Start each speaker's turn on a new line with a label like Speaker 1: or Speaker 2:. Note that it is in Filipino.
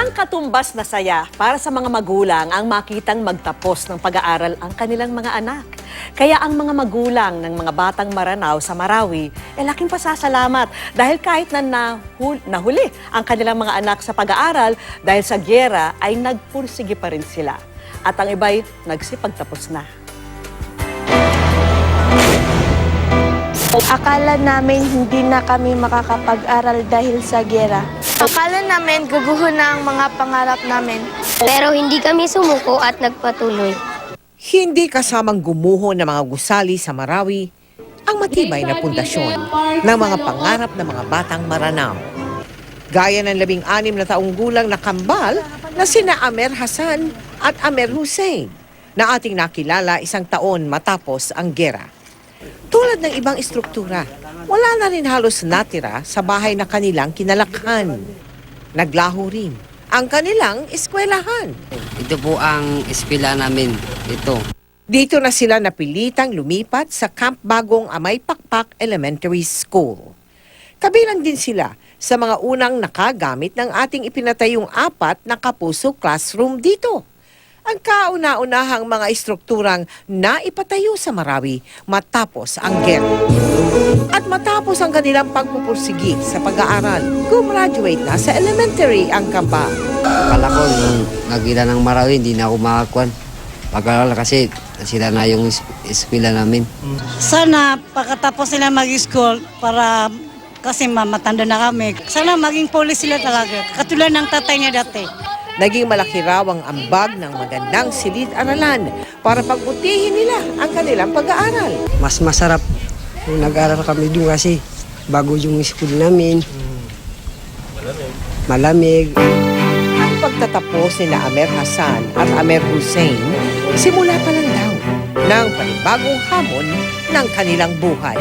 Speaker 1: Walang katumbas na saya para sa mga magulang ang makitang magtapos ng pag-aaral ang kanilang mga anak. Kaya ang mga magulang ng mga batang Maranao sa Marawi laking pasasalamat dahil kahit na nahuli ang kanilang mga anak sa pag-aaral dahil sa gyera ay nagpursige pa rin sila. At ang iba'y nagsipagtapos na.
Speaker 2: Akala namin hindi na kami makakapag-aral dahil sa gyera. Akala namin guguho na ang mga pangarap namin.
Speaker 3: Pero hindi kami sumuko at nagpatuloy.
Speaker 4: Hindi kasamang gumuho ng mga gusali sa Marawi ang matibay na pundasyon ng mga pangarap ng mga batang Maranao. Gaya ng 16 na taong gulang na kambal na sina Amer Hassan at Amer Hussein na ating nakilala 1 taon matapos ang gera. Tulad ng ibang istruktura, wala na rin halos natira sa bahay na kanilang kinalakhan. Naglaho rin ang kanilang eskwelahan.
Speaker 5: Ito po ang eskwela namin. Ito.
Speaker 4: Dito na sila napilitang lumipat sa Camp Bagong Amay Pakpak Elementary School. Kabilang din sila sa mga unang nakagamit ng ating ipinatayong 4 na kapuso classroom dito. Ang kauna-unahang mga istrukturang naipatayo sa Marawi matapos ang gera. At matapos ang kanilang pagpupursigi sa pag-aaral, gumraduate na sa elementary ang kamba.
Speaker 5: Akala ko nung nagila ng Marawi, hindi na ako makakuan. Pag-aaral kasi sila na yung eskwela namin.
Speaker 6: Sana pagkatapos nila mag-school para kasi matanda na kami. Sana maging police sila talaga. Katulad ng tatay niya dati.
Speaker 4: Naging malaki raw ang ambag ng magandang silid-aralan para pagbutihin nila ang kanilang pag-aaral.
Speaker 7: Mas masarap kung nag-aaral kami doon kasi bago yung school namin. Malamig.
Speaker 4: Ang pagtatapos ni na Amer Hassan at Amer Hussein, simula pa lang daw ng panibagong hamon ng kanilang buhay.